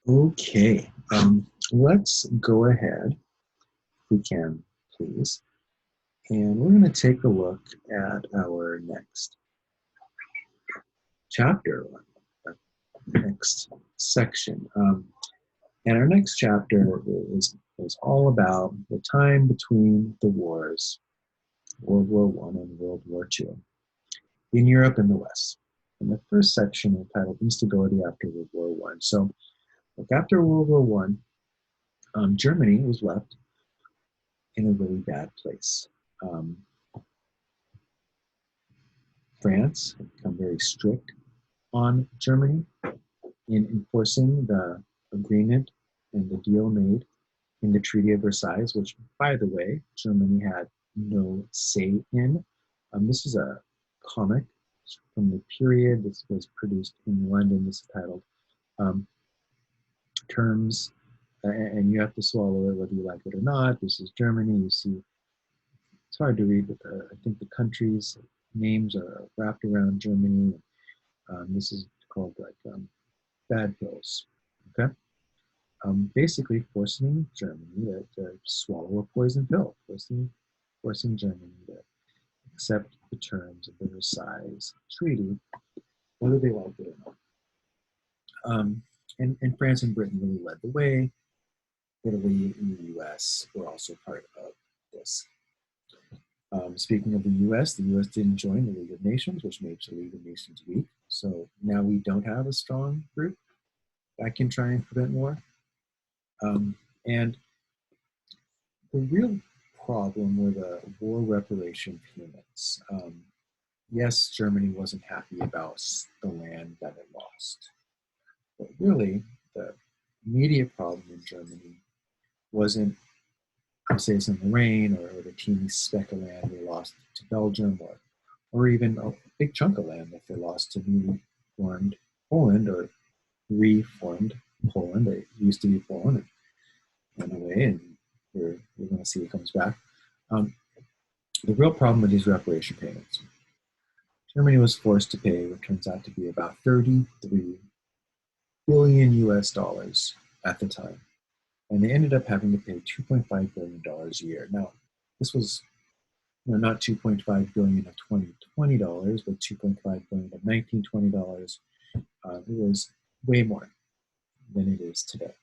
Okay, let's go ahead, if we can, please, and we're going to take a look at our next chapter, next section. And our next chapter is all about the time between the wars, World War I and World War II, in Europe and the West. And the first section is titled Instability After World War I. So, look, after World War I, Germany was left in a really bad place. France had become very strict on Germany in enforcing the agreement and the deal made in the Treaty of Versailles, which, by the way, Germany had no say in. This is a comic from the period. This was produced in London. This is titled Terms, and you have to swallow it whether you like it or not. This is Germany. You see, it's hard to read, but I think the countries' names are wrapped around Germany. This is called like bad pills. Okay. Basically forcing Germany to swallow a poison pill, forcing Germany to accept the terms of the Versailles Treaty, whether they liked it or not. And France and Britain really led the way. Italy and the US were also part of this. Speaking of the US didn't join the League of Nations, which made the League of Nations weak. So now we don't have a strong group that can try and prevent war. And the real problem were the war reparation payments. Yes, Germany wasn't happy about the land that it lost. But really, the immediate problem in Germany wasn't, say, some rain or the teeny speck of land they lost to Belgium, or even a big chunk of land that they lost to newly formed Poland or reformed Poland. It used to be Poland and went away, and we're going to see it comes back. The real problem with these reparation payments, Germany was forced to pay what turns out to be about 33 billion US dollars at the time. And they ended up having to pay $2.5 billion a year. Now, this was not $2.5 billion of 2020 dollars, but $2.5 billion of 1920 dollars. It was way more than it is today.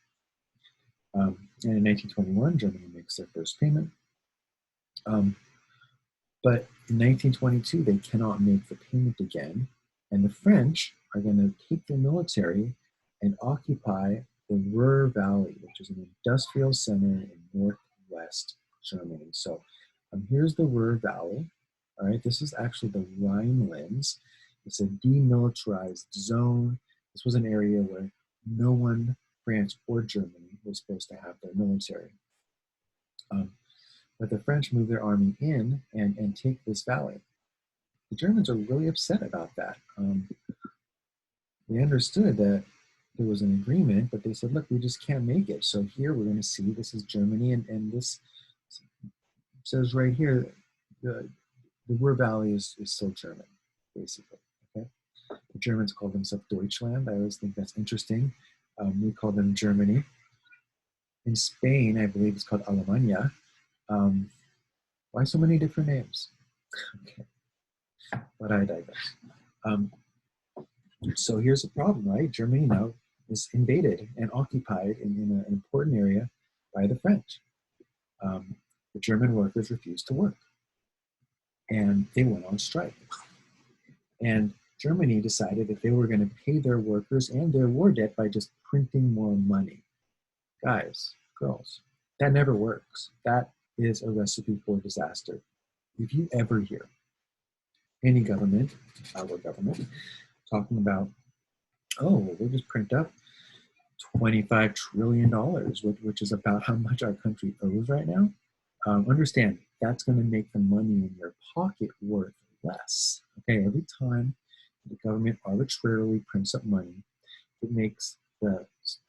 And in 1921, Germany makes their first payment. But in 1922, they cannot make the payment again. And the French are going to take their military and occupy the Ruhr Valley, which is an industrial center in northwest Germany. So here's the Ruhr Valley. All right, this is actually the Rhinelands. It's a demilitarized zone. This was an area where no one, France or Germany, was supposed to have their military. But the French moved their army in and take this valley. The Germans are really upset about that. They understood that there was an agreement, but they said, look, we just can't make it. So here we're going to see, this is Germany, and this says right here, the Ruhr Valley is still German, basically. Okay? The Germans call themselves Deutschland. I always think that's interesting. We call them Germany. In Spain, I believe it's called Alemania. Why so many different names? Okay, but I digress. So here's the problem, right? Germany now is invaded and occupied in an important area by the French. The German workers refused to work, and they went on strike. And Germany decided that they were going to pay their workers and their war debt by just printing more money. Guys, girls, that never works. That is a recipe for disaster. If you ever hear any government, our government, talking about, oh, we'll just print up $25 trillion, which is about how much our country owes right now, understand that's going to make the money in your pocket worth less. Okay, every time the government arbitrarily prints up money, it makes the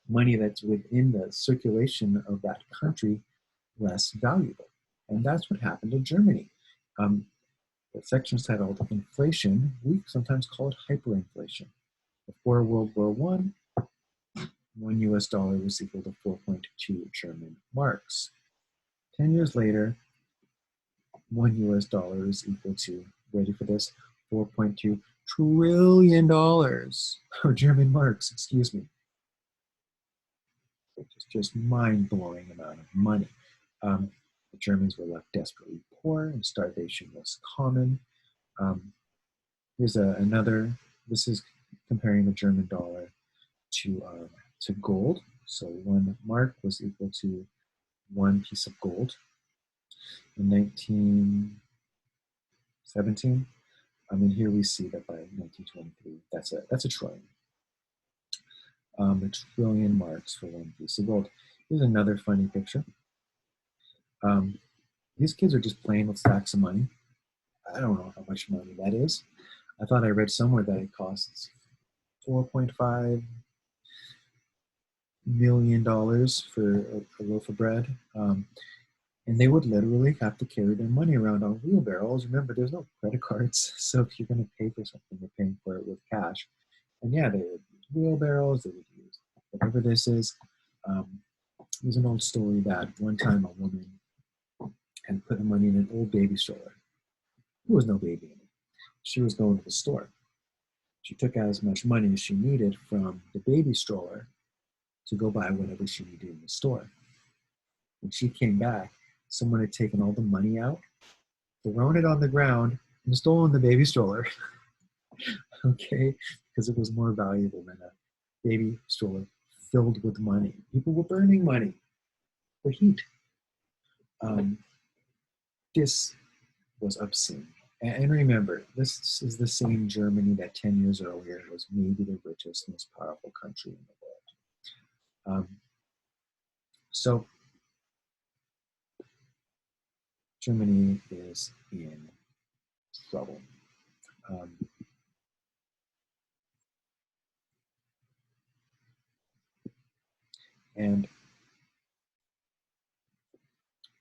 money that's within the circulation of that country less valuable. And that's what happened to Germany. The section is titled Inflation. We sometimes call it hyperinflation. Before World War One, $1 was equal to 4.2 German marks. 10 years later, $1 is equal to, ready for this, $4.2 trillion, or German marks, excuse me. It's just mind-blowing amount of money. The Germans were left desperately poor and starvation was common. Here's another, this is comparing the German dollar to gold. So 1 mark was equal to 1 piece of gold. In 1917, here we see that by 1923, that's a trillion. A trillion marks for 1 piece of gold. Here's another funny picture. These kids are just playing with stacks of money. I don't know how much money that is. I thought I read somewhere that it costs $4.5 million for a loaf of bread. And they would literally have to carry their money around on wheelbarrows. Remember, there's no credit cards. So if you're going to pay for something, you're paying for it with cash. And yeah, they would use wheelbarrows. They would use whatever this is. There's an old story that one time a woman had put her money in an old baby stroller. There was no baby in it. She was going to the store. She took out as much money as she needed from the baby stroller to go buy whatever she needed in the store. When she came back, someone had taken all the money out, thrown it on the ground, and stolen the baby stroller. Okay? Because it was more valuable than a baby stroller filled with money. People were burning money for heat. This was obscene. And remember, this is the same Germany that 10 years earlier was maybe the richest, most powerful country in the world. So Germany is in trouble. And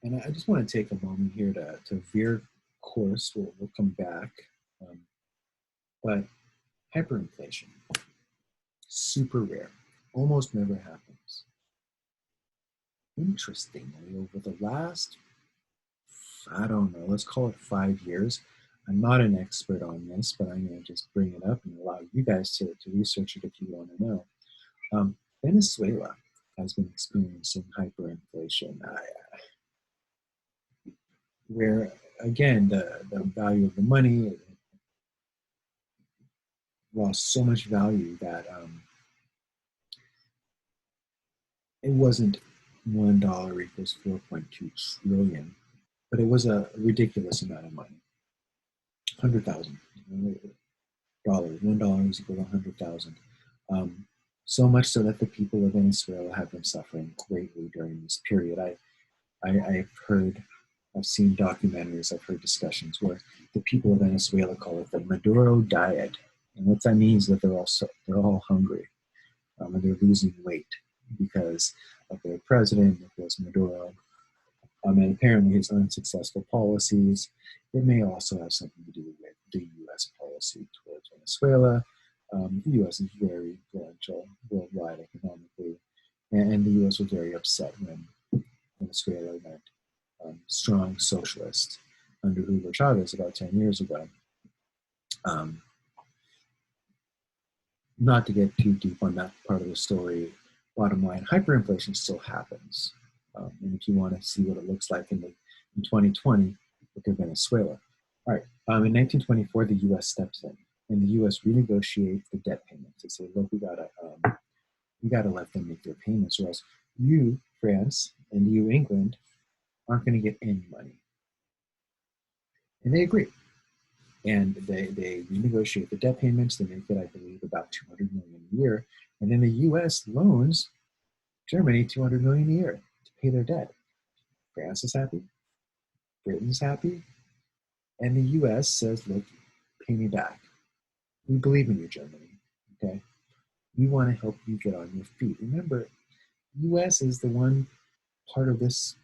I just want to take a moment here to veer course. We'll come back. But hyperinflation, super rare, almost never happens. Interestingly, over the last, I don't know, let's call it 5 years. I'm not an expert on this, but I'm going to just bring it up and allow you guys to research it if you want to know. Venezuela has been experiencing hyperinflation, where, again, the value of the money lost so much value that it wasn't $1 equals 4.2 trillion, but it was a ridiculous amount of money. $100,000. $1 is equal to 100,000. So much so that the people of Venezuela have been suffering greatly during this period. I've seen documentaries, I've heard discussions where the people of Venezuela call it the Maduro Diet. And what that means is that they're all hungry, and they're losing weight because of their president, Nicolas Maduro, and apparently his unsuccessful policies. It may also have something to do with the U.S. policy towards Venezuela. The U.S. is very influential worldwide economically, and the U.S. was very upset when Venezuela went strong socialist under Hugo Chavez about 10 years ago. Not to get too deep on that part of the story, bottom line, hyperinflation still happens. And if you want to see what it looks like in 2020, look at Venezuela. All right, in 1924, the U.S. steps in, and the U.S. renegotiates the debt payments. They say, look, we gotta let them make their payments, or else you, France, and you, England, aren't going to get any money. And they agree. And they renegotiate the debt payments. They make it, I believe, about $200 million a year. And then the U.S. loans Germany $200 million a year to pay their debt. France is happy. Britain's happy. And the U.S. says, look, pay me back. We believe in you, Germany. Okay? We want to help you get on your feet. Remember, the U.S. is the one part of this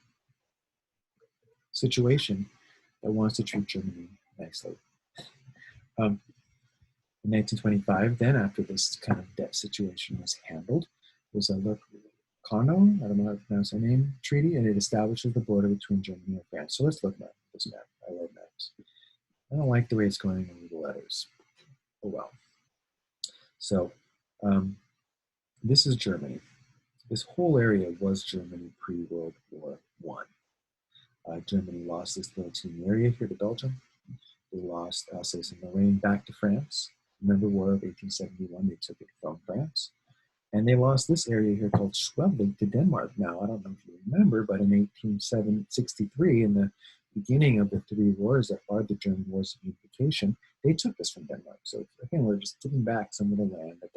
situation that wants to treat Germany nicely. In 1925, then, after this kind of debt situation was handled, was a Locarno, I don't know how to pronounce her name, treaty, and it establishes the border between Germany and France. So let's look at this map. I love maps. I don't like the way it's going in the letters. Oh well. So this is Germany. This whole area was Germany pre-World War One. Germany lost this little teeny area here to Belgium. They lost Alsace-Lorraine back to France. Remember War of 1871, they took it from France. And they lost this area here called Schleswig to Denmark. Now, I don't know if you remember, but in 1863, in the beginning of the three wars that are the German Wars of Unification, they took this from Denmark. So again, we're just giving back some of the land that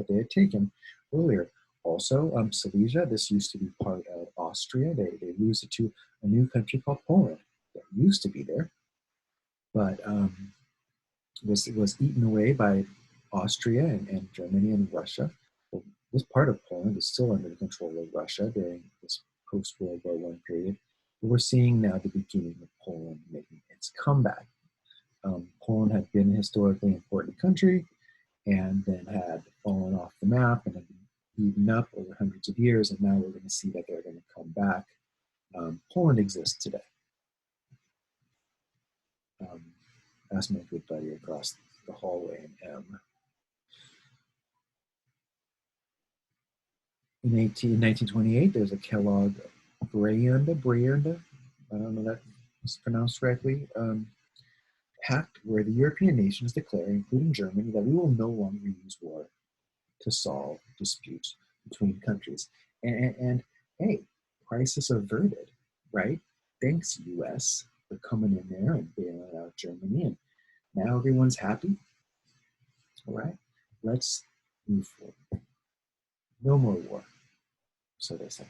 they had taken earlier. Also, Silesia, this used to be part of Austria. They lose it to a new country called Poland that used to be there, but was eaten away by Austria and Germany and Russia. Well, this part of Poland is still under the control of Russia during this post-World War I period. But we're seeing now the beginning of Poland making its comeback. Poland had been a historically important country and then had fallen off the map and had been eaten up over hundreds of years, and now we're going to see that they're going to come back. Poland exists today. Ask my good buddy across the hallway in M. In 1928, there's a Kellogg Brianda, I don't know if that's pronounced correctly, pact where the European nations declare, including Germany, that we will no longer use war to solve disputes between countries. And hey, crisis averted, right? Thanks, US, for coming in there and bailing out Germany. And now everyone's happy. All right, let's move forward. No more war, so they say.